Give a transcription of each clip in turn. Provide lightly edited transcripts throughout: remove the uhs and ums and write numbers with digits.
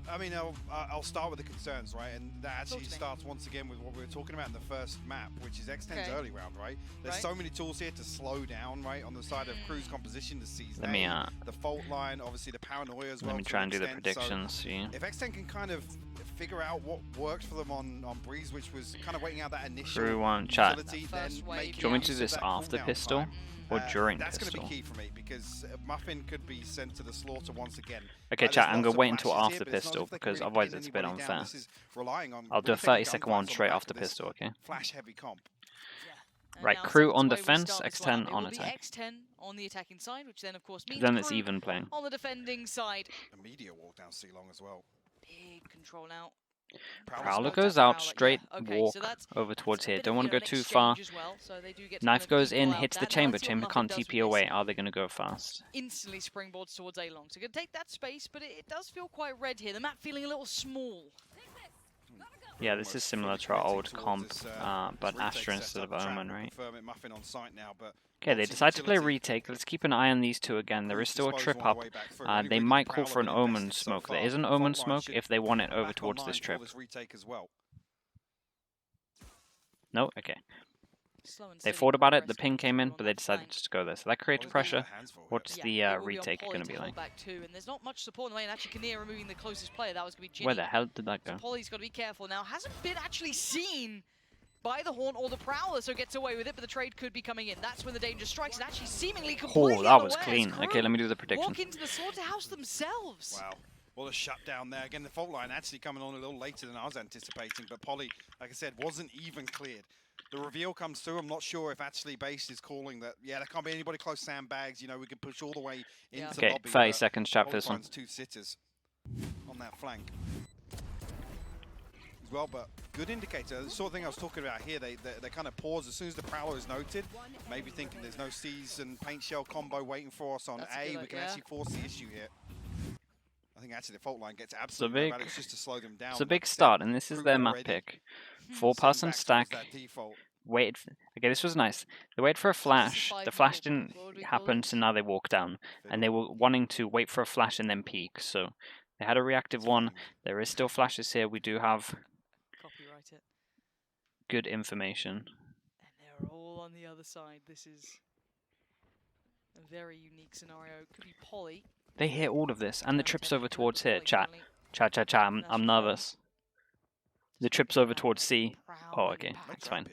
I mean, I'll start with the concerns, right? And that actually starts once again with what we were talking about in the first map, which is X10's early round, right? There's so many tools here to slow down, right? On the side of Kru's composition to seize the fault line, obviously the paranoia as well. Let me try and do the predictions. So if X10 can kind of figure out what worked for them on Breeze, which was kind of waiting out that initial Kru one chat. utility, Do you want me to do this after pistol? Time. Or during that's pistol? That's going to be key for me because Muffin could be sent to the slaughter once again. Okay, chat, I'm going to wait until after pistol because otherwise it's a bit unfair. I'll do a 30-second one straight after pistol, okay? Flash heavy comp. Right, Kru on defense, X10 on attack. X10 on the attacking side, which then of course means then it's even playing. On the defending side. Immediate walk down C-long as well. Big control now. Prowler goes out, straight walk over towards here. Don't want to go too far. Knife goes in, hits the chamber. Chamber can't TP away. Are they going to go fast? Instantly springboards towards A-long. So going to take that space, but it does feel quite red here. The map feeling a little small. Yeah, this is similar to our old comp, but Astra instead of Omen, right? Okay, they decide to play retake. Let's keep an eye on these two again. There is still a trip up. They might call for an Omen smoke. There is an Omen smoke if they want it over towards this trip. No? Okay. They thought about it, the ping came in, but they decided just to go there. So that creates pressure. What's the retake going to be like? And there's not much support in the way, and actually Kinnear removing the closest player, that was going to be Ginny. Where the hell did that go? So Polly's got to be careful now. Hasn't been actually seen by the Horn or the Prowler, so gets away with it, but the trade could be coming in. That's when the danger strikes, and actually seemingly completely that was clean. Okay, let me do the prediction. Walk into the slaughterhouse themselves. Wow. Well, a shutdown there. Again, the fault line actually coming on a little later than I was anticipating, but Polly, like I said, wasn't even cleared. The reveal comes through. I'm not sure if actually base is calling that. Yeah, there can't be anybody close sandbags. You know, we can push all the way into the lobby. 30 seconds, chat, for this one. Two sitters on that flank as well, but good indicator. The sort of thing I was talking about here. They kind of pause as soon as the Prowler is noted. Maybe thinking there's no C's and paint shell combo waiting for us on A. We can actually force the issue here. I think actually the fault line gets absolutely no just to slow them down. It's a big start, and this is their map pick. 4-person stack. Waited. Okay, this was nice. They waited for a flash. The flash didn't happen, so now they walk down. And they were wanting to wait for a flash and then peek. So they had a reactive one. There is still flashes here. We do have good information. And they're all on the other side. This is a very unique scenario. Could be Polly. They hear all of this, and the trip's over towards here. Chat. I'm nervous. The trip's over towards C. Oh, okay, that's fine.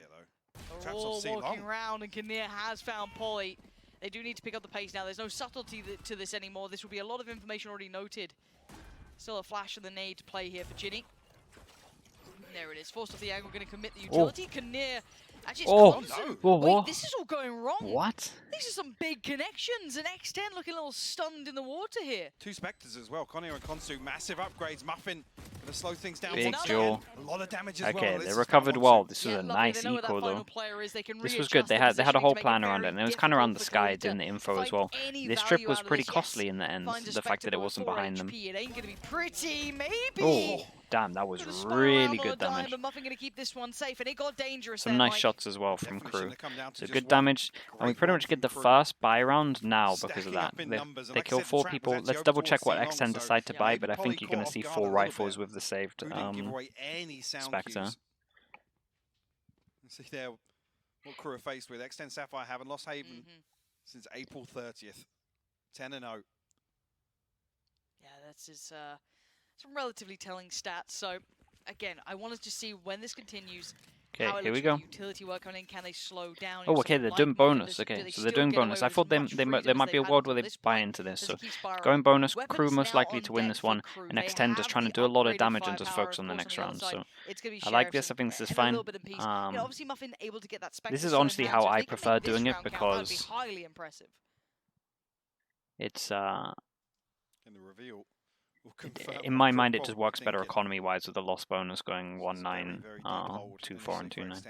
They're all walking around, and Kinnear has found Polly. They do need to pick up the pace now. There's no subtlety to this anymore. This will be a lot of information already noted. Still a flash of the nade to play here for Ginny. And there it is. Forced off the angle, going to commit the utility. Kinnear. Actually, wait, this is all going wrong. What? These are some big connections, and X10 looking a little stunned in the water here. Two Spectres as well. Conir and Konsu, massive upgrades. Muffin going to slow things down. Big jaw. A lot of damage as well. Okay, they recovered well. This was a nice eco though. This was good. They had a whole plan around it, and it was kind of around the sky doing the info as well. This trip was pretty costly in the end. The fact that it wasn't behind them. It ain't gonna be pretty, maybe. Oh, damn, that was really good damage. But Muffin gonna keep this one safe, and it got dangerous. Some nice shots as well from Kru. So good damage, and we pretty much get the first buy round now because of that. They killed 4 people. Let's double check what X10 decide to buy, but I think you're gonna see 4 rifles with the saved Spectre. See there what Kru are faced with. X10 Sapphire haven't lost Haven since April 30th. 10-0. Yeah, that's his, some relatively telling stats. So, again, I wanted to see when this continues. Okay, here we go. Utility work on in, can they slow down? Oh, okay, they're doing bonus. Okay, so they're doing bonus. I thought there might be a world where they buy into this. So going bonus, Kru most likely to win this one, and X10 just trying to do a lot of damage and just focus on the next round. So I like this. I think this is fine. This is honestly how I prefer doing it because it's in my mind, it just works better economy-wise with the loss bonus going 1-9, 2-4, and 2-9.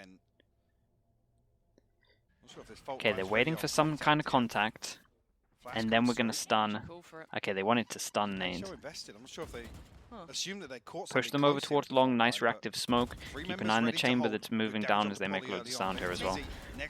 Okay, they're waiting for some kind of contact, and then we're going to stun. Okay, they wanted to stun nade. assume that they caught Push them over towards long, nice reactive smoke. Keep an eye on the chamber that's moving down as they make loads of sound here as well.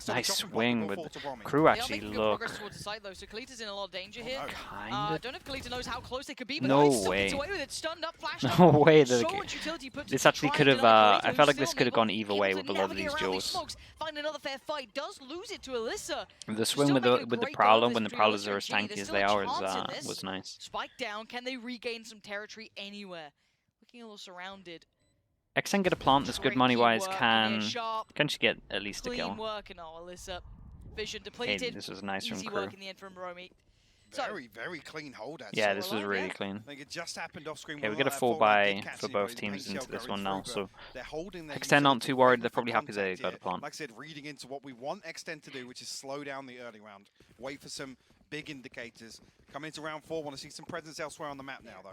Nice swing with Kru actually look. Towards the side, though, so Kalita's in a lot of danger here. Kinda. Don't know if Kalita knows how close they could be, but No Ice way. gets away with it, stunned up, flashed No up. way. So much utility put to This actually try could and have. deny Kalita, I who's felt like this still could have gone able either way to with a lot of navigate these around duels. smokes, find another fair fight, does lose it to Alyssa. The swing Still with making a the great Prowler goal when the between Prowlers Alyssa are and as Ginny. tanky There's as still they a are chance in this. was nice. Spike down, can they regain some territory anywhere? Looking a little surrounded. X10 get a plant that's good money wise. Can she get at least a Clean kill? work, and Alyssa. Vision Hey, depleted. this was nice from Easy Kru. work in the end from Romy. Very, very clean hold. Yeah, this was really clean. I think it just happened off screen. Okay, we get a 4-buy for both teams into this one now, so X10 aren't too worried. They're probably happy they got a plant. Like I said, reading into what we want X10 to do, which is slow down the early round, wait for some big indicators. Come into round 4, want to see some presence elsewhere on the map now, though.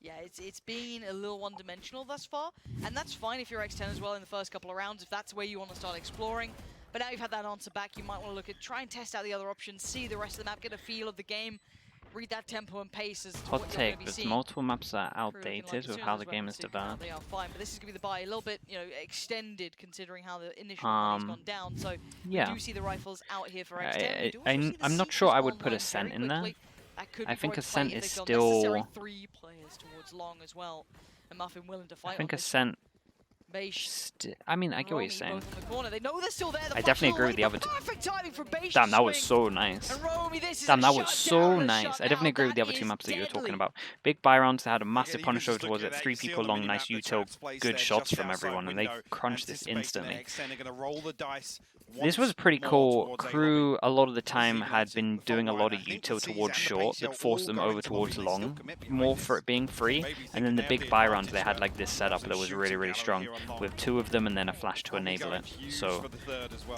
Yeah, it's been a little one-dimensional thus far, and that's fine if you're X10 as well in the first couple of rounds, if that's where you want to start exploring. But now you've had that answer back, you might want to look at, try and test out the other options, see the rest of the map, get a feel of the game, read that tempo and pace as to Hot what you're going take, to be but seeing. multiple maps are Kru looking outdated like as with soon how as the those game weapons is do come out, developed. they are fine, but this is going to be the buy a little bit, extended considering how the initial money's gone down. So yeah. we do see the rifles out here for X10. I'm not sure I would put Ascent in there. I think Ascent is still. 3 players towards long as well, and Muffin willing to fight. I think on this. Ascent. Beish, I mean, I get what you're saying. both on the corner. They know they're still there. The I definitely agree with the other two. Perfect timing for Beish Damn, to that was swing. so nice. And Romy, this is Damn, a that was so shutdown, nice. I definitely agree with the other two maps that you were talking about. Big buy rounds, they had a massive punish over towards it, 3 people long, nice util, good shots from everyone, and they crunched this instantly. This was pretty cool. Kru, a lot of the time, had been doing a lot of util towards short that forced them over towards long, more for it being free. And then the big buy rounds, they had like this setup that was really, really strong, with 2 of them and then a flash to enable it. So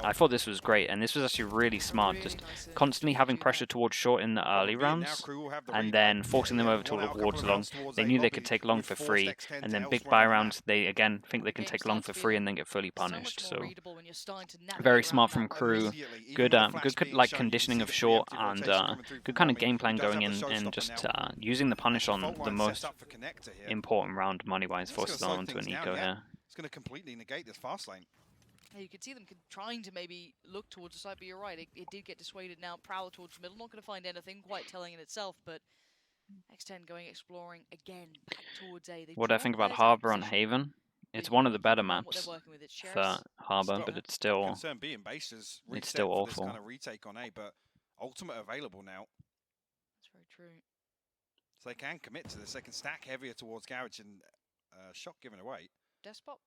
I thought this was great, and this was actually really smart, just constantly having pressure towards short in the early rounds, and then forcing them over towards long. They knew they could take long for free, and then big buy rounds, they again think they can take long for free and then get fully punished. So very smart from Kru. Good like conditioning of short, and good kind of game plan going in, and just using the punish on the most important round money-wise, forces them onto an eco here. It's going to completely negate this fast lane. Yeah, you could see them trying to maybe look towards the side, but you're right, it did get dissuaded now. Prowler towards the middle, not going to find anything quite telling in itself, but X10 going exploring again back towards A. What do I think about Harbour on Haven? It's one of the better maps for Harbour, but it's still awful. Kind of retake on A, but ultimate available now. That's very true. So they can commit to the second stack, heavier towards Garage, and shot given away. Despot.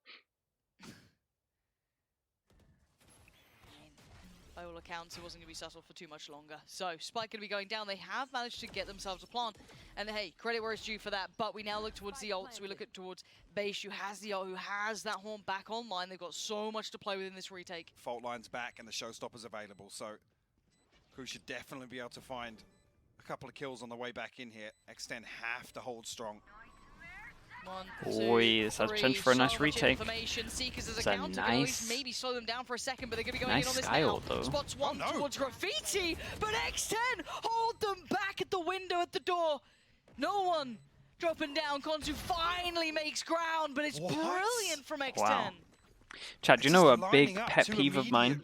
By all accounts, it wasn't going to be settled for too much longer. So, Spike going to be going down. They have managed to get themselves a plant. And hey, credit where it's due for that. But we now look towards the ults. We look at towards Beish, who has the ult, who has that horn back online. They've got so much to play with in this retake. Fault line's back and the showstopper's available. So, Kru should definitely be able to find a couple of kills on the way back in here. X10 have to hold strong. 1, 2, Oi, this has potential for a nice retake. Seekers as It's a a counter, nice, maybe slow them down for a second, but they're going to be going nice in on this sky now. ult, though. Spots one towards Graffiti, but X10 hold them back at the window at the door. No one dropping down. Konsu finally makes ground, but it's brilliant from X10. Wow. Chat, do you know a big pet peeve of mine?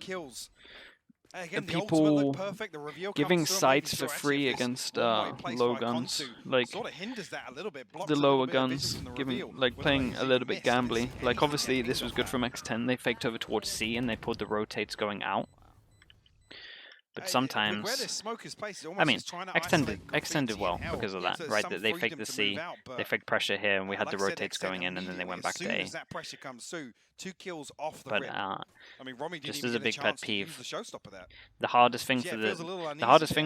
Again, the people perfect, the giving sights for free against low guns, like sort of hinders that a little bit, the lower guns, playing a little bit gambly. Like obviously this was good from X10. They faked over towards C and they pulled the rotates going out. But sometimes, I mean, X10 did well because of that, right? That they faked the C, they faked pressure here, and we had the rotates going in, and then they went back to A. But just as a big pet peeve, the hardest thing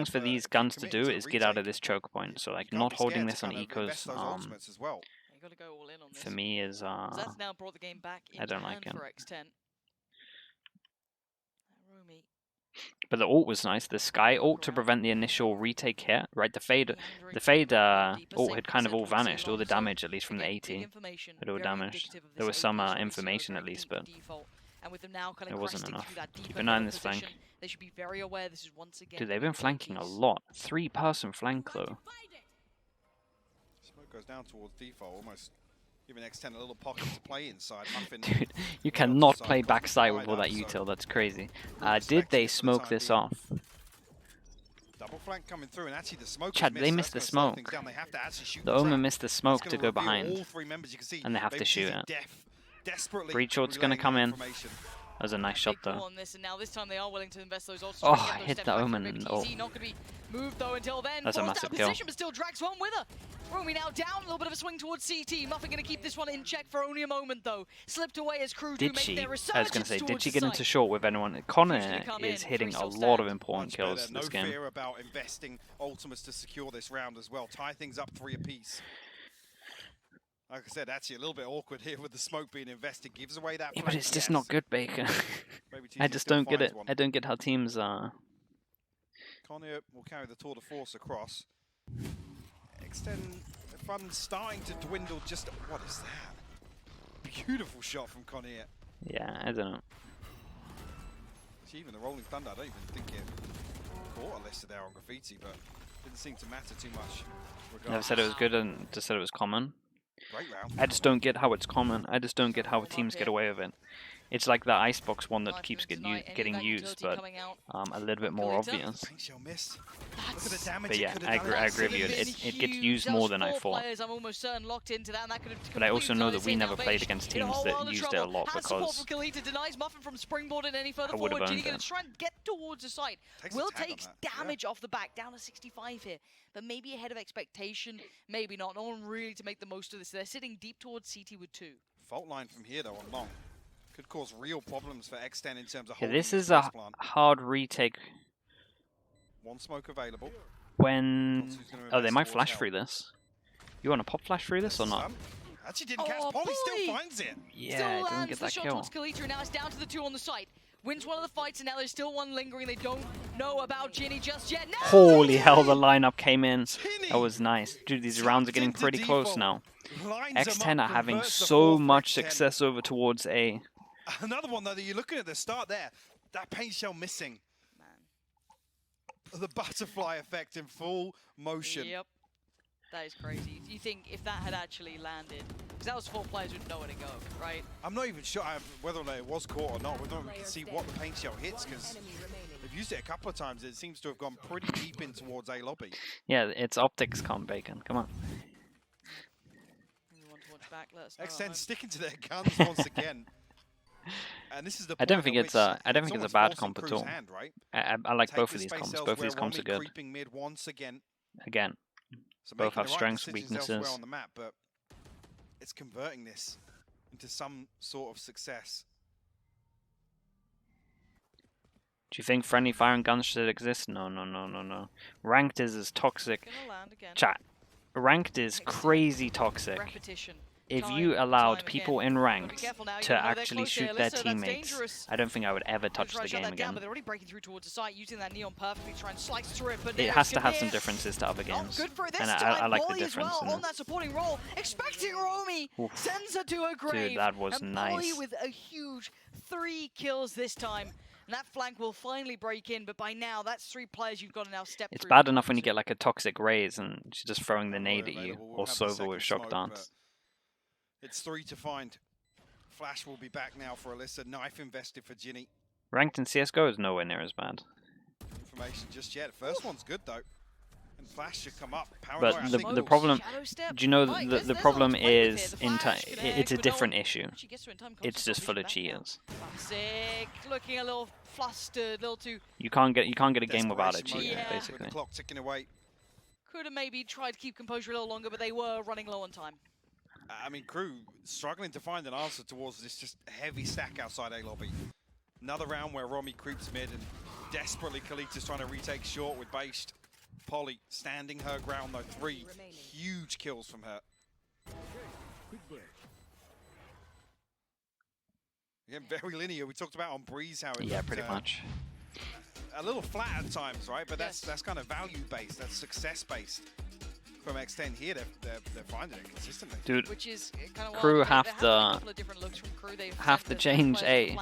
for these guns to do is get out of this choke point. So like not holding this on ecos, for me is I don't like it. But the ult was nice. The Sky ult to prevent the initial retake hit, right? The fade ult had kind of all vanished. All the damage, at least from the 80, had all damaged. There was some information at least, but it wasn't enough. Keep an eye on this flank. Dude, they've been flanking a lot. 3-person flank though. Goes down towards default, almost giving X10 a little pocket to play inside. Muffin Dude, you cannot play backside with all that util. That's crazy. Did they smoke this off? Double flank coming through, and actually the smoke. Chad, they missed the smoke. The Omen missed the smoke to go behind, and they have to shoot it. Breach shot's gonna come in. That was a nice shot though. On this, and now this time they are willing to invest those odds. Oh, I hit the Omen and not going to be moved though until then. That's a massive kill. Position, but still drags one with her. Romy now down, a little bit of a swing towards CT. Muffin going to keep this one in check for only a moment though. Slipped away as Kru do make their resurgence. I was going to say, did she get into short with anyone? Connor is hitting a lot of important kills this game. No fear about investing ultimates to secure this round as well. Tie things up 3 apiece. Like I said, actually a little bit awkward here with the smoke being invested. Gives away that. Yeah, but it's just not good, Baker. I just don't get it. I don't get how teams are. Connor will carry the tour de force across. X10 fun starting to dwindle. Just what is that? Beautiful shot from Connor. Yeah, I don't know. See, even the Rolling Thunder, I don't even think it caught a listed there on graffiti, but didn't seem to matter too much. Never said it was good, and just said it was common. Great round. I just don't get how it's common. I just don't get how teams get away with it. It's like the icebox one that keeps getting used, but a little bit more obvious. But yeah, I agree with you. It gets used more than I thought. But I also know that we never played against teams that used it a lot because I would have owned it. Try and get towards the site. Will takes damage off the back, down to 65 here, but maybe ahead of expectation, maybe not. No one really to make the most of this. They're sitting deep towards CT with 2. Fault line from here though on long. Could cause real problems for X10 in terms of holding this is a hard retake. One smoke available. When they might flash through this. You want to pop flash through this or not? Actually didn't catch. Polly still finds it. Yeah, didn't get that kill. Now it's down to the 2 on the site. Wins one of the fights, and now there's still one lingering. They don't know about Ginny just yet. No! Holy hell, the lineup came in. That was nice. Dude, these rounds are getting pretty close now. X10 are having so much success over towards A. Another one though that you're looking at the start there, that paint shell missing. Man. The butterfly effect in full motion. Yep, that is crazy. You think if that had actually landed, because that was 4 players with nowhere to go, right? I'm not even sure whether it was caught or not. We don't even see what the paint shell hits because they've used it a couple of times. It seems to have gone pretty deep in towards A lobby. Yeah, it's optics comp, Bacon. Come on. X10 sticking to their guns once again. And this is the I don't think it's a bad comp at all. Hand, right? I like both of these comps. Both of these comps are good. Mid once again. So both have strengths and weaknesses. On the map, but it's converting this into some sort of success. Do you think friendly fire and guns should exist? No. Ranked is as toxic. Chat. Ranked is crazy toxic. If you allowed people in ranked to actually shoot their teammates, I don't think I would ever touch the game again. It has to have some differences to other games, and I like the difference in it. Dude, that was nice. With a huge 3 kills this time. And that flank will finally break in, but by now, that's 3 players you've got to now step through. It's bad enough when you get like a toxic raise and she's just throwing the nade at you, or Sova with shock dance. It's 3 to find. Flash will be back now for Alyssa. Knife invested for Ginny. Ranked in CSGO is nowhere near as bad. Information just yet. First one's good though. And Flash should come up. But the problem, do you know the problem is it's a different issue. It's just full of cheaters. Looking a little flustered, little too. You can't get a game without a cheater, basically. The clock ticking away. Could have maybe tried to keep composure a little longer, but they were running low on time. I mean, Kru struggling to find an answer towards this just heavy stack outside A lobby. Another round where Romy creeps mid and desperately Kalita's trying to retake short with Based. Polly standing her ground though. 3 huge kills from her. Again, very linear. We talked about on Breeze how it pretty much. A little flat at times, right? But that's kind of value based. That's success based. From X10 here, they're finding it consistently. Dude, which is kind of Kru have to change A.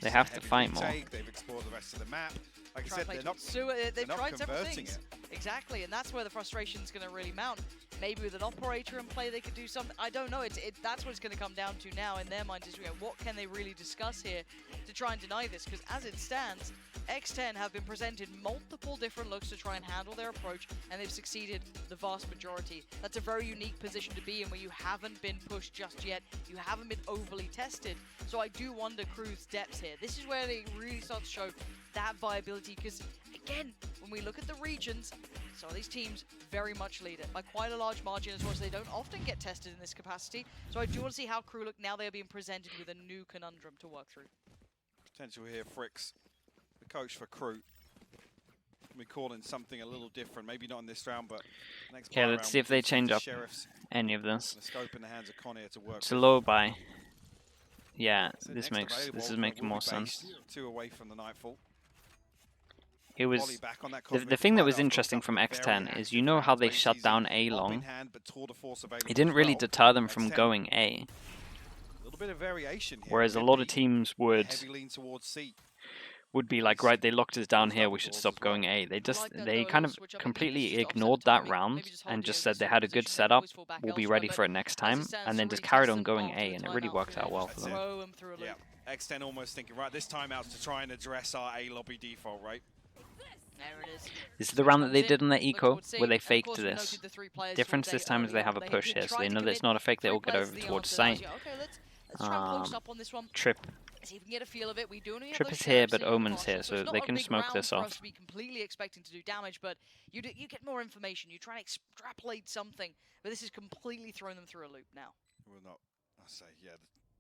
They have to fight more. They've explored the rest of the map. Like I said, they're not tried several things. it. Exactly, and that's where the frustration's going to really mount. Maybe with an operator in play, they could do something. I don't know. That's what it's going to come down to now in their minds is, you know, what can they really discuss here to try and deny this? Because as it stands, X10 have been presented multiple different looks to try and handle their approach, and they've succeeded the vast majority. That's a very unique position to be in where you haven't been pushed just yet. You haven't been overly tested. So I do wonder Kru's depths here. This is where they really start to show that viability, because again, when we look at the regions, some of these teams very much lead it by quite a large margin as well, so they don't often get tested in this capacity. So I do want to see how Kru look now they're being presented with a new conundrum to work through. Potential here, Fricks, the coach for Kru. We're calling something a little different, maybe not in this round, but next okay, let's see if they change up any of this. The scope in the hands of Conair to work. It's a low buy. Yeah, so this is making more sense. 2 away from the Nightfall. It was the thing that was interesting from X10 is, you know how they shut down A long. It didn't really deter them from going A. Whereas a lot of teams would be like, right, they locked us down here, we should stop going A. They kind of completely ignored that round and just said they had a good setup, we'll be ready for it next time, and then just carried on going A, and it really worked out well for them. Yeah, X10 almost thinking, right, this timeout's to try and address our A lobby default, right? There it is. This is the round that they did on their eco, where they faked this. Difference this time is they have a push here, so they know that it's not a fake, they all get over towards site. Trip. Trip is here, but Omen's here, so they can smoke this off. To be completely expecting to do damage, but you get more information. You try and extrapolate something, but this is completely throwing them through a loop now. Well, not. I say, yeah,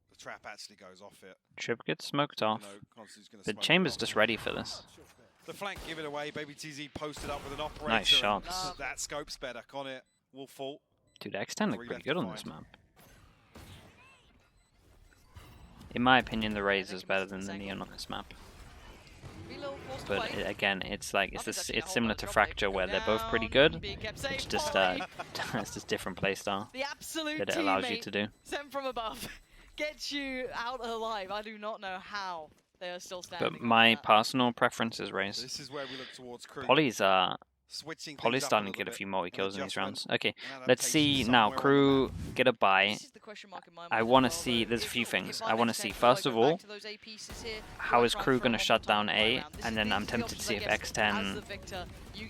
the trap actually goes off it. Trip gets smoked off. The Chamber's just ready for this. The flank, give it away. Baby TZ posted up with an operator. Nice shots. That scope's better. Conair will fall. Dude, X10 look pretty good on this map. In my opinion, the Raze is better than the Neon on this map. But again, it's like it's similar to Fracture, where they're both pretty good. It's just it's just different playstyle that it allows you to do. Sent from above, gets you out alive. I do not know how they are still standing. But my personal preference is Raze. This is where we look towards Kru. Poly's starting to get a few multi-kills in these rounds. Okay, let's see now. Kru get a buy. I want to see, there's a few things. I want to see, first of all, how is Kru going to shut down A? And then I'm tempted to see if X10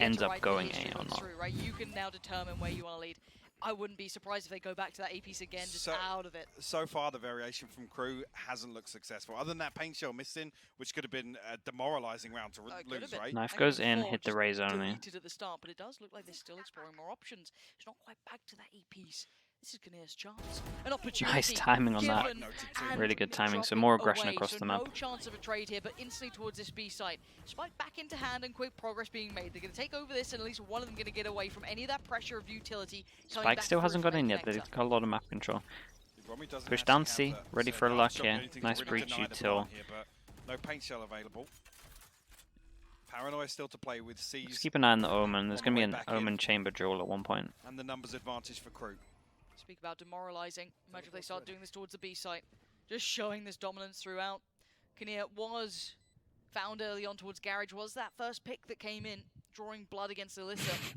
ends up going A or not. You can now determine where you want to lead. I wouldn't be surprised if they go back to that A piece again, just out of it. So far, the variation from Kru hasn't looked successful. Other than that paint shell missing, which could have been a demoralizing round to lose, right? Knife goes in, hit the Raze only. At the start, but it does look like they're still exploring more options. It's not quite back to that A piece. This is Conair's chance. An opportunity. Nice timing on that. Really good timing. So more aggression across the map. No chance of a trade here, but instantly towards this B site. Spike back into hand and quick progress being made. They're going to take over this, and at least one of them going to get away from any of that pressure of utility. Spike still hasn't got in yet. They've got a lot of map control. Push down C. Ready for a luck here. Nice breach util. No paint shell available. Paranoia still to play with C's. Just keep an eye on the Omen. There's going to be an Omen chamber duel at one point. And the numbers advantage for Kru. Speak about demoralizing. Imagine if they start doing this towards the B site. Just showing this dominance throughout. Conair was found early on towards Garage. Was that first pick that came in, drawing blood against Alyssa.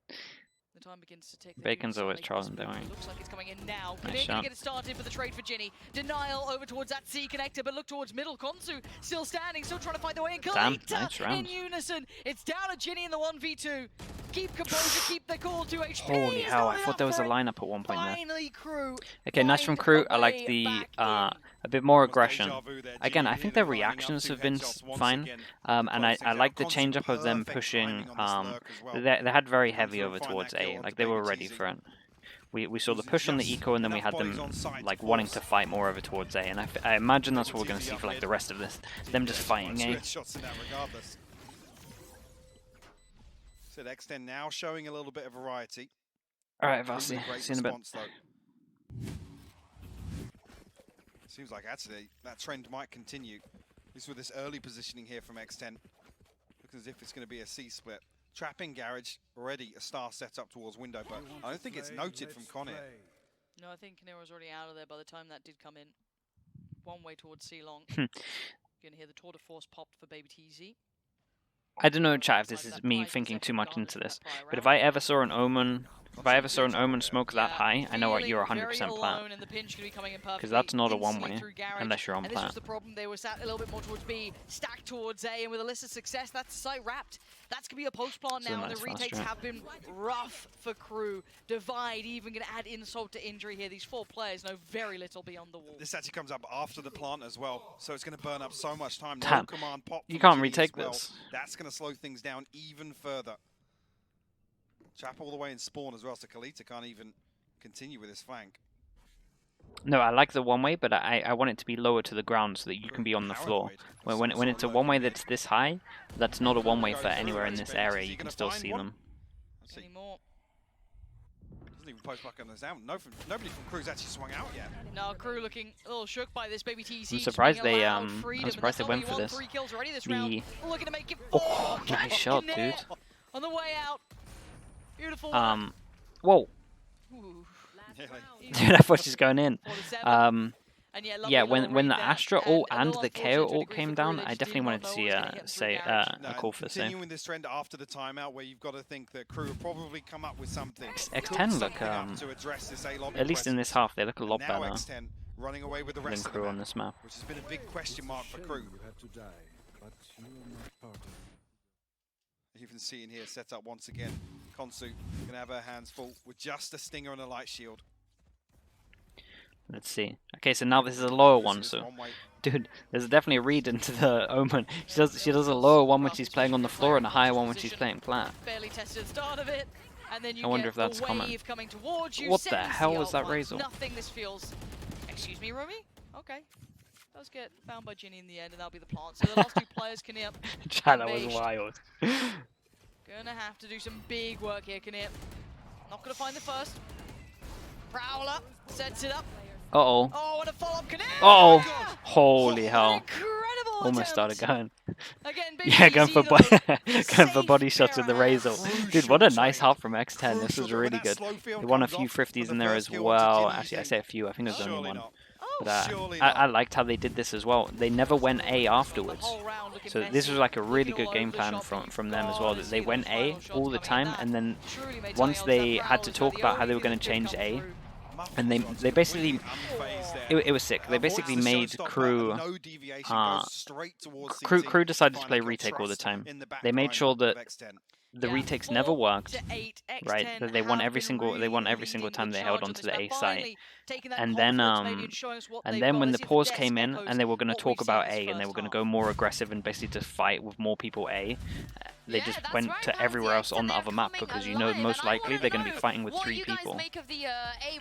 The time begins to tick. Bacon's always trolling, don't worry. Looks like it's coming in now. Nice Conair get it started for the trade for Ginny. Denial over towards that C connector, but look towards middle. Konsu still standing, still trying to find the way in. Nice round. In unison. It's down to Ginny in the 1v2. Keep composure, keep the call to HP. Holy hell, I thought there was a lineup at one point there. Finally, Kru. Okay, nice from Kru. I like the a bit more aggression. Again, I think their reactions have been fine, and I like the change up of them pushing. They had very heavy over towards A, like they were ready for it. We saw the push on the eco, and then we had them like wanting to fight more over towards A, and I imagine that's what we're going to see for like the rest of this. Them just fighting A. So X10 now showing a little bit of variety. All right, Vasi, see you in a bit. Seems like actually that trend might continue. This with this early positioning here from X10. Looks as if it's going to be a C split. Trapping Garage, already a star set up towards window, but I don't think it's noted from Conair. No, I think Conair was already out of there by the time that did come in. One way towards C long. You're going to hear the tour de force popped for Baby TZ. I don't know, chat, if this is me thinking too much into this, but if I ever saw an Omen, smoke that high, I know what you're 100% plat. Because that's not a one-way, unless you're on plat. And this was the problem. They were sat a little bit more towards B, stacked towards A, and with a list of success, that's the site wrapped. That's going to be a post-plant now, and the retakes have been rough for Kru. Divide even going to add insult to injury here. These 4 players know very little beyond the wall. This actually comes up after the plant as well, so it's going to burn up so much time. Damn. No command pop. You can't retake this. That's going to slow things down even further. Chap all the way in spawn as well, so Kalita can't even continue with his flank. No, I like the one-way, but I want it to be lower to the ground so that you can be on the floor. When it's a one-way that's this high, that's not a one-way for anywhere in this area. You can still see them. Anymore. Doesn't even post back on this down. Nobody from Kru's actually swung out yet. No, Kru looking a little shook by this. Baby TC. I'm surprised they went for this. 3 kills already this round. Looking to make it 4. Oh, nice shot, dude. On the way out. Beautiful. Whoa. Dude, I thought she's going in. Yeah, when the Astra ult and the KO ult came down, I definitely wanted to see a call for save. Continuing this trend after the timeout, where you've got to think that Kru will probably come up with something. X10 look, at least in this half, they look a lot better X10 running away with the rest than Kru on this map. Which has been a big question mark for Kru. Even seeing here, set up once again. Konsu gonna have her hands full with just a stinger and a light shield. Let's see. Okay, so now this is a lower one, so dude, there's definitely a read into the Omen. She does a lower one when she's playing on the floor and a higher one when she's playing plat. Barely tested the start of it, and then you I wonder if that's common. What the hell was that Razor? Nothing. This feels. Excuse me, Romy. Okay. Does get found by Ginny in the end, and that'll be the plant. So the last 2 players, Kinnear. Chat, that was wild. Gonna have to do some big work here, Kinnear. Not gonna find the first. Prowler sets it up. Uh-oh. Oh, what a follow-up, Kinnear! Uh-oh. Holy hell. Incredible Almost started going. Again, Yeah, going for body shots with the Razor. Dude, what a nice half from X10. This was really good. He won a few 50s in there as well. Actually, I say a few. I think there's only one. But I liked how they did this as well. They never went A afterwards. So this was like a really good game plan from them as well. That they went A all the time, and then once they had to talk about how they were going to change A, and they basically, it was sick. They basically made Kru decided to play retake all the time. They made sure that the retakes never worked, right? That they won every single time they held onto the A site. And then when the pause came in and they were going to talk about A and they were going to go more aggressive and basically just fight with more people A, they just went to everywhere else on the other map because most likely they're going to be fighting with 3 people.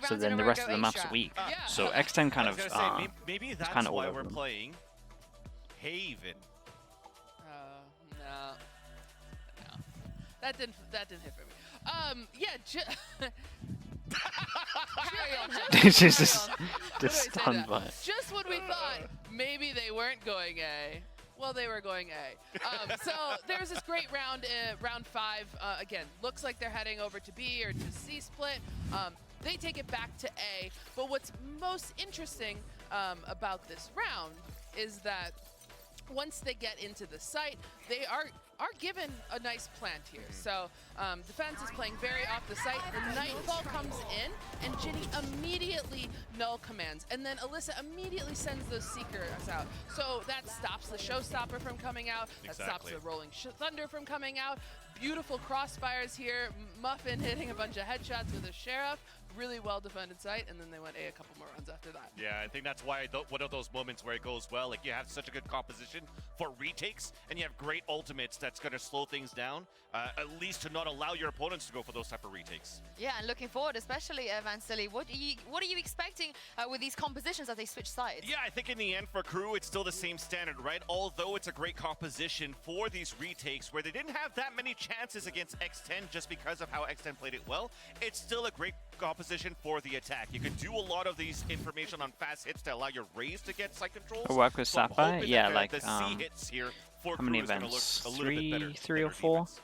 So then the rest of the map's weak. So X10 kind of maybe that's kind of why we're playing Haven. No. That didn't hit for me. Yeah. She's just stunned by it. Just when we thought maybe they weren't going A, well, they were going A. So there's this great round, round 5. Again, looks like they're heading over to B or to C split. They take it back to A. But what's most interesting about this round is that once they get into the site, they are given a nice plant here. So defense is playing very off the site. The Nightfall comes in, and Ginny immediately null commands. And then Alyssa immediately sends those Seekers out. So that stops the Showstopper from coming out. That stops the Rolling Thunder from coming out. Beautiful crossfires here. Muffin hitting a bunch of headshots with a Sheriff. Really well-defended site, and then they went A a couple more runs after that. Yeah, I think that's why one of those moments where it goes well, like you have such a good composition for retakes, and you have great ultimates that's going to slow things down, at least to not allow your opponents to go for those type of retakes. Yeah, and looking forward, especially Van Silly, what are you expecting with these compositions as they switch sides? Yeah, I think in the end for Kru, it's still the same standard, right? Although it's a great composition for these retakes where they didn't have that many chances against X10 just because of how X10 played it well, it's still a great composition for the attack. You can do a lot of these information on fast hits to allow your Raze to get site controls. Work with Sapphire? Yeah, like the C hits here for how many Kru events? Look a little bit better, 3 or 4? Defense.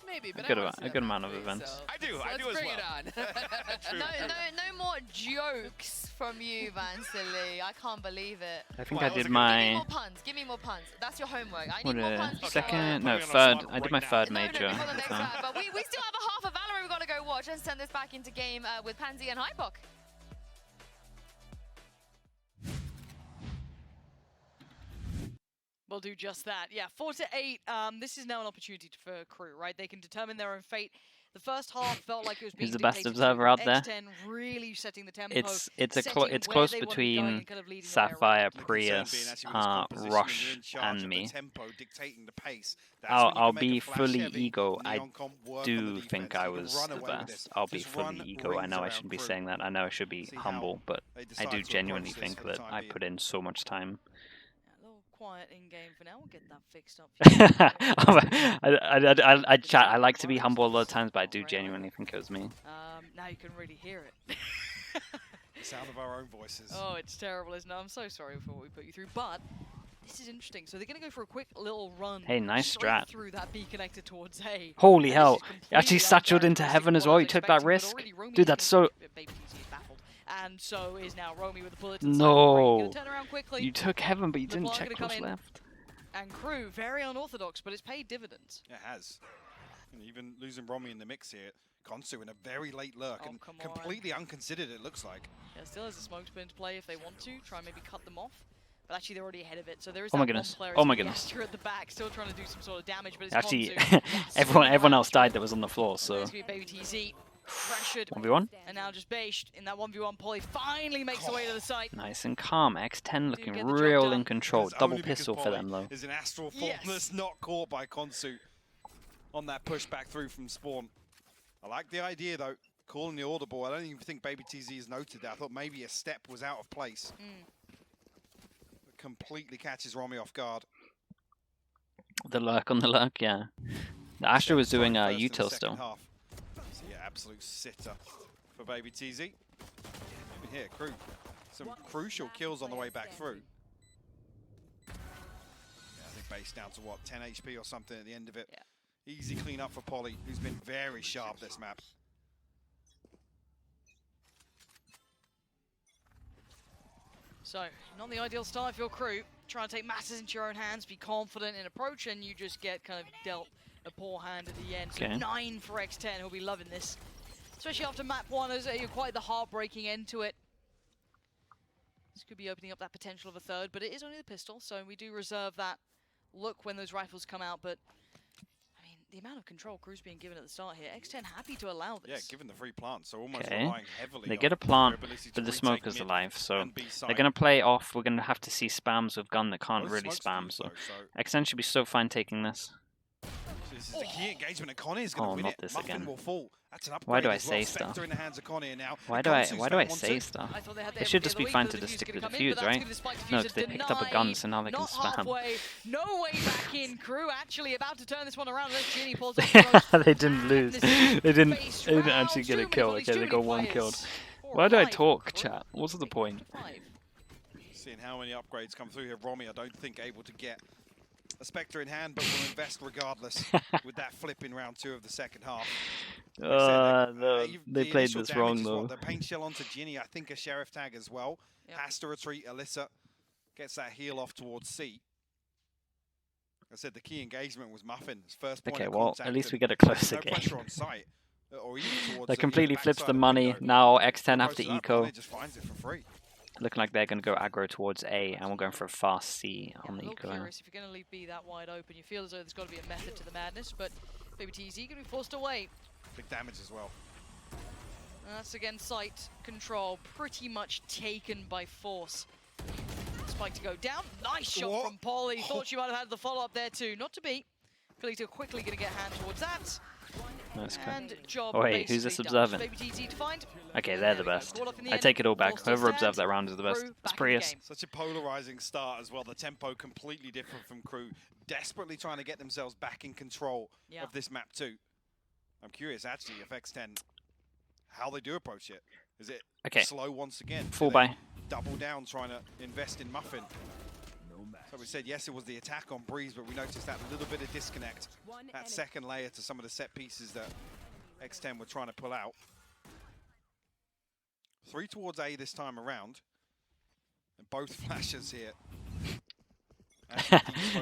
Maybe, but a good amount of events. So I do let's as bring well. it on. No more jokes from you, Vansilli. I can't believe it. I think I did my... Give me more puns. Give me more puns. That's your homework. I need more puns. Second? No, third. I did my third major. No, before the next round. But we still have a half of Valorant we've got to go watch and send this back into game with Pansy and Hypok. We'll do just that. Yeah, 4-8. This is now an opportunity for Kru, right? They can determine their own fate. The first half felt like it was being He's the best dictated observer out there. X10 really setting the tempo. It's close between Sapphire, Prius, Rush, and me. I'll be fully ego. I do think I was the best. I'll be fully ego. I know I shouldn't be saying that. I know I should be humble, but I do genuinely think that I put in so much time. Quiet in game for now. We'll get that fixed up. I like to be humble a lot of times, but I do genuinely think it was me. Now you can really hear it. The sound of our own voices. Oh, it's terrible, isn't it? I'm so sorry for what we put you through, but this is interesting. So they're going to go for a quick little run. Hey, nice strat. Through that B connected towards A. Holy hell! Actually satcheled into heaven as well. You took that risk, dude. That's so. And so is now Romy with the bullet. No, turn around quickly. You took heaven, but you didn't check close left. And Kru, very unorthodox, but it's paid dividends. It has. And even losing Romy in the mix here. Konsu in a very late lurk and completely unconsidered, it looks like. Yeah, still has a smoke spin to play if they want to. Try and maybe cut them off. But actually, they're already ahead of it. So there is one player at the back, still trying to do some sort of damage. But it's actually, yes. everyone else died that was on the floor. So. Baby TZ. Pressured. 1v1. And now just bashed in that 1v1. Poly finally makes the way to the site. Nice and calm. X10 looking real in control. Double pistol for them though. Is an astral formless not caught by Konsu on that push back through from spawn. I like the idea though, calling the audible. I don't even think Baby TZ has noted that. I thought maybe a step was out of place. It completely catches Romy off guard. The lurk on the lurk, yeah. The Astra was doing util still. Absolute sitter for Baby TZ. Even here, Kru. Some crucial kills on the way back through. Yeah, I think base down to what, 10 HP or something at the end of it. Yeah. Easy clean up for Poly, who's been very sharp this map. So, not the ideal start for your Kru. Trying to take matters into your own hands, be confident in approach, and you just get kind of dealt a poor hand at the end. So 9 for X10, he'll be loving this. Especially after map 1, as quite the heartbreaking end to it. This could be opening up that potential of a third, but it is only the pistol, so we do reserve that look when those rifles come out. But, I mean, the amount of control Kru's being given at the start here, X10 happy to allow this. Yeah, given the free plant, so almost relying heavily they get a plant, but the smoker's alive, so they're going to play off. We're going to have to see spams with gun that can't really spam, so X10 should be so fine taking this. This is the key engagement, and Connie is going to win it. This Muffin again. will fall. That's an Why do I as say well. stuff? In the hands of Connie now. Why do I say stuff? They should just be fine to just stick to the defuse, right? No, because they picked up a gun, so now they can spam. No way back in. Kru actually about to turn this one around. Ginny pulls they didn't lose. They didn't actually get a kill. Okay, they got one killed. Why do I talk, chat? What's the point? Seeing how many upgrades come through here, Romy, I don't think able to get a Spectre in hand, but will invest regardless with that flip in round 2 of the second half. They played this wrong though. The paint shell onto Ginny, I think a sheriff tag as well. Has to retreat. Alyssa gets that heal off towards C. I said the key engagement was Muffin. His first point of contact, at least we get a closer game. Pressure on site, or even towards that completely flips the money. Now X10 have to eco. Just finds it for free. Looking like they're going to go aggro towards A, and we're going for a fast C on the eco. Curious if you're going to leave B that wide open. You feel as though there's got to be a method to the madness, but Baby TZ going to be forced away. Big damage as well. And that's again site control, pretty much taken by force. Spike to go down. Nice shot from Poly. Thought she might have had the follow-up there too. Not to be. Philito quickly going to get a hand towards that. Nice. And job wait, who's this observant? Okay, they're the best. I take it all back. Whoever observed that round is the best. It's Prius. Such a polarizing start as well. The tempo completely different from Kru. Desperately trying to get themselves back in control of this map too. I'm curious actually if X10, how they do approach it. Is it slow once again? Full buy. Double down trying to invest in Muffin. So we said, yes, it was the attack on Breeze, but we noticed that little bit of disconnect. That second layer to some of the set pieces that X10 were trying to pull out. 3 towards A this time around. And both flashes here.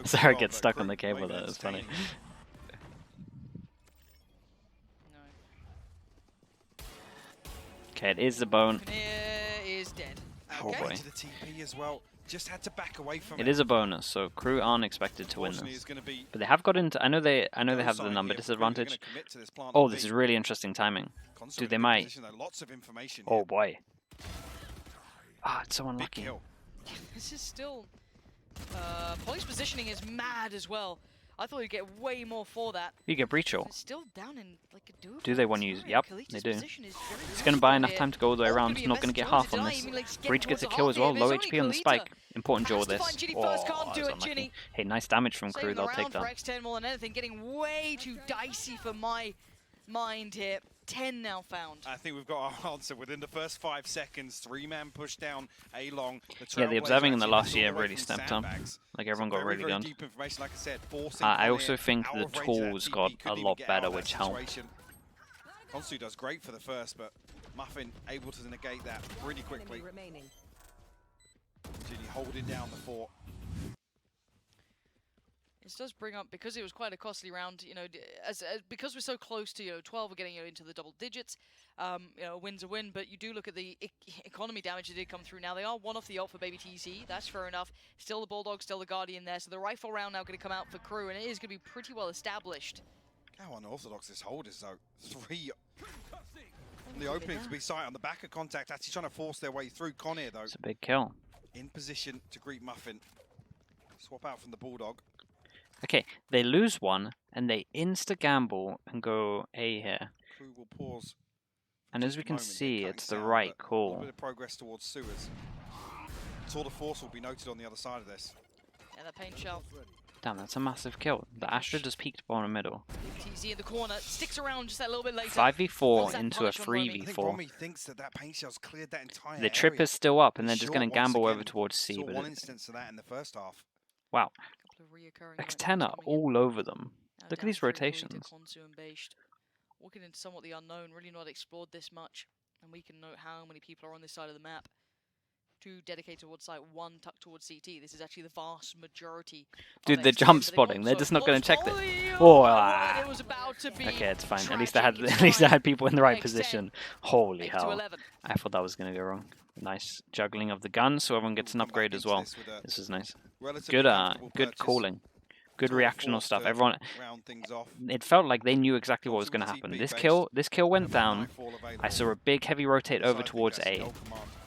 Sarah gets stuck on the cable there, it's funny. Okay, it is the bone. Is dead. Oh boy. To the TP as well. Just had to back away from It is a bonus, so Kru aren't expected to win this. But they have got into. I know they have the number disadvantage. Oh, this is really interesting timing. Dude, they might. Oh boy. Ah, it's so unlucky. This is still. Poly's positioning is mad as well. I thought you'd get way more for that. You get breach all. It's still down in like a dude. Do they want to use? Yep, they do. It's going to buy enough time to go all the way around. Not going to get half on this. Breach gets a kill as well. Low HP on the spike. Important jaw this. Oh, that's unlucky. Hey, nice damage from Kru. They'll take that. X10 more than anything, getting way too dicey for my mind here. 10 now found. I think we've got our answer within the first 5 seconds. 3-man push down A long. Yeah, the observing in the last year really stepped up. Like everyone got really gunned. Like I also think the tools got a lot better, which helped. Konsu does great for the first, but Muffin able to negate that really quickly. Ginny holding down the fort. This does bring up, because it was quite a costly round, you know, because we're so close to, 12, we're getting into the double digits. A win's a win, but you do look at the economy damage that did come through. Now, they are one off the ult for Baby TC. That's fair enough. Still the Bulldog, still the Guardian there. So the rifle round now going to come out for Kru, and it is going to be pretty well established. How unorthodox this hold is, though. 3 on the opening to be sight on the back of contact, actually trying to force their way through. Con here, though. It's a big kill. In position to greet Muffin. Swap out from the Bulldog. Okay, they lose one, and they insta-gamble and go A here. Kru will pause. And as we can see, it's the right call. A little bit of progress towards sewers. Tour de force will be noted on the other side of this. And that paint shell. Damn, that's a massive kill. The Astra just peeked bottom middle. TZ in the corner, sticks around just that little bit later. 5v4 into a 3v4. I think Romy thinks that paint shell's cleared that entire The trip is still up, and they're just going to gamble over towards C. Saw but one instance of that in the first half. Wow. X10 are all over them. Look at these rotations. Walking into somewhat the unknown, really not explored this much. And we can note how many people are on this side of the map. 2 dedicated towards site, 1 tucked towards CT. This is actually the vast majority. Dude, the jump spotting. They're just not going to check this. Oh, okay, it's fine. At least I had people in the right position. Holy hell! I thought that was going to go wrong. Nice juggling of the gun, so everyone gets an upgrade as well. This is nice. Good calling. Good reactional stuff. Everyone, it felt like they knew exactly what was going to happen. This kill went down. I saw a big heavy rotate over towards A.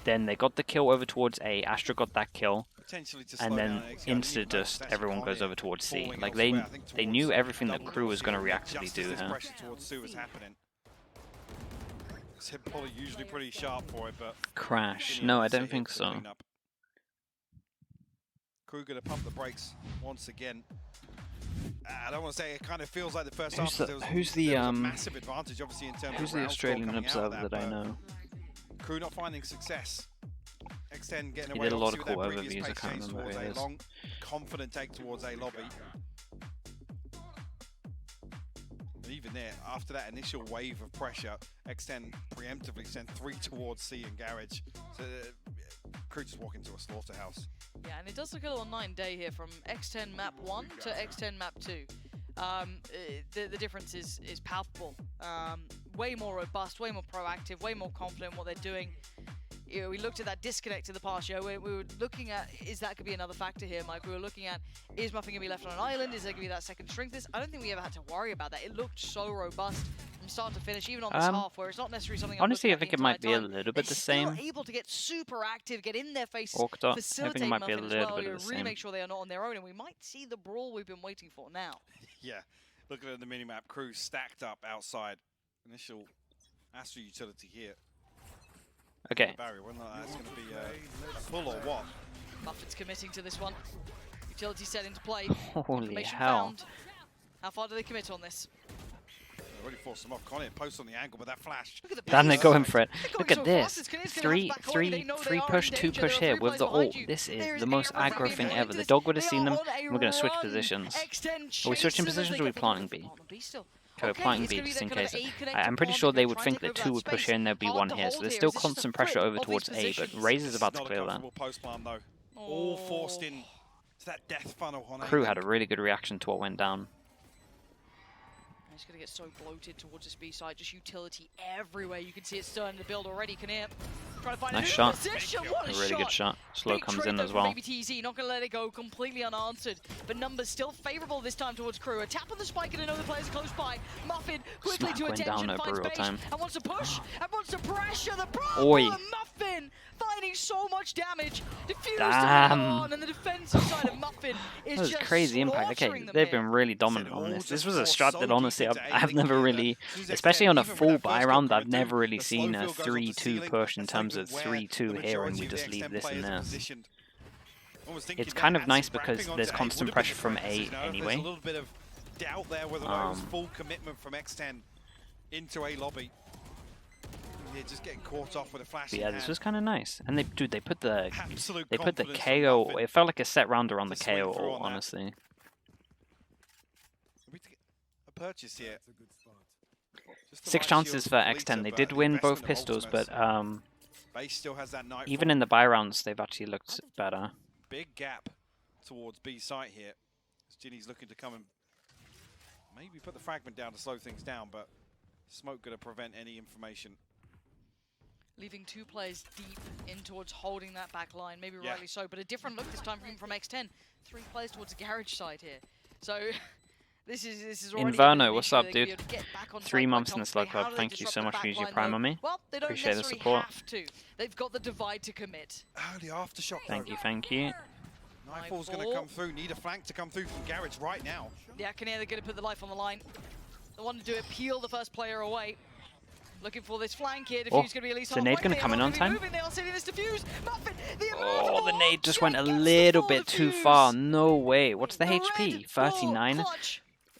Then they got the kill over towards A. Astra got that kill, and then insta just everyone goes over towards C. Like they knew everything that Kru was going to reactively do here. Poly usually pretty sharp for it, but Crash. No, I don't think so. Kru gonna pump the brakes once again. I don't want to say it kind of feels like the first half. Who's the massive advantage, obviously, in terms who's of the Australian observer that I know? Kru not finding success. X10 getting He away did a lot of with cool their previous overviews. I pace can't change remember towards who A it is. long, confident take towards A lobby. And even there, after that initial wave of pressure, X10 preemptively sent 3 towards C and garage. So Kru just walk into a slaughterhouse. Yeah, and it does look a little night and day here from X10 map 1 to X10 map 2. The difference is palpable. Way more robust, way more proactive, way more confident in what they're doing. We looked at that disconnect in the past year. We were looking at, is that could be another factor here, Mike? We were looking at, is Muffin going to be left on an island? Is there going to be that second strength? I don't think we ever had to worry about that. It looked so robust from start to finish, even on this half, where it's not necessarily something. Honestly, I think it might be a little bit the same. They're able to get super active, get in their face, I facilitate think it might be a Muffin as little well. bit of the Really same. make sure they are not on their own, and we might see the brawl we've been waiting for now. Yeah, looking at the minimap, Kru stacked up outside. Initial Astra utility here. Okay. Barry, whether that's going to be a pull or what? Muffin's committing to this one. Utility set into play. Holy hell. Found. How far do they commit on this? They already forced them off. Connie post on the angle, but that flash. Then they're going for it. Look at so this. Fast, Three push, 2 push here with the ult. This is the most aggro thing ever. The dog would have seen them. We're going to switch positions. Are we switching positions or are we planting B? planting B just in case. I'm pretty sure they would think that 2 would push in, there'd be 1 here, so there's still constant pressure over towards A, but Raze is about to clear that. All forced in to that death funnel on Kru had a really good reaction to what went down. He's going to get so bloated towards this B side, just utility everywhere. You can see it starting to build already. Kinnear trying to find nice a shot. position. What a really good shot. Slow Big comes trade in though as from well. Baby TZ, not going to let it go completely unanswered. But numbers still favorable this time towards Kru. A tap on the spike and another player's close by. Muffin quickly Smack to went attention, down at finds brutal base, time. and wants to push, and wants to pressure. The Oi. problem, Muffin finding so much damage. Diffused Damn. on, and the defensive side of Muffin is That was just crazy impact. Okay, slaughtering them they've here. been really dominant on this. This was a strat that honestly I've never really, especially on a full buy round, I've never really seen a 3-2 push in terms of 3-2 here and we just leave this in there. It's kind of nice because there's constant pressure from A anyway. A little bit of doubt there whether that was full commitment from X10 into A lobby. Yeah, just getting caught off with a flash. Yeah, this was kind of nice. And they put the Absolute they put the confidence KO. from It felt like a set rounder on the to swing KO. through on that. Honestly, a purchase here. Just the 6 right chances shield for Lita, X10. They but did the win both investment of pistols, Ultimates. but Base still has that Nightfall. even in the buy rounds, they've actually looked better. Big gap towards B site here. As Ginny's looking to come and maybe put the fragment down to slow things down, but smoke going to prevent any information. Leaving 2 players deep in towards holding that back line, maybe Yeah. rightly so, but a different look this time from X10. 3 players towards the garage side here. So this is already Inverno, what's up, they're gonna be dude? able to get back on 3 track months quite in the Slug comfortably. How Club. do they Thank you disrupt so the much for back using your line, Prime though? on me. Well, they don't Appreciate the necessarily support. have to. They've got the divide to commit. Oh, the aftershock. Thank you, thank you. Nightfall's going to come through. Need a flank to come through from garage right now. Yeah, Kinnear, they're going to put the life on the line. They want to do it, peel the first player away. Looking for this flank here. Diffuse going to be at least is the nade going to come in on time? They are seeing this diffuse. Muffin, Oh, the nade just went a little bit too far. No way. What's the HP? 39?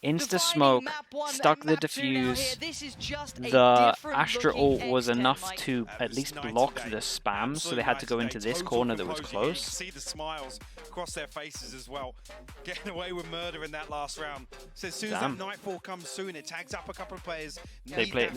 Insta smoke, stuck the defuse. The Astra ult was enough to at least block the spam, so they had to go into this corner that was close. See the smiles across their faces as well. Getting away with murder in that last round. So as soon as that Nightfall comes through and it tags up a couple of players, They played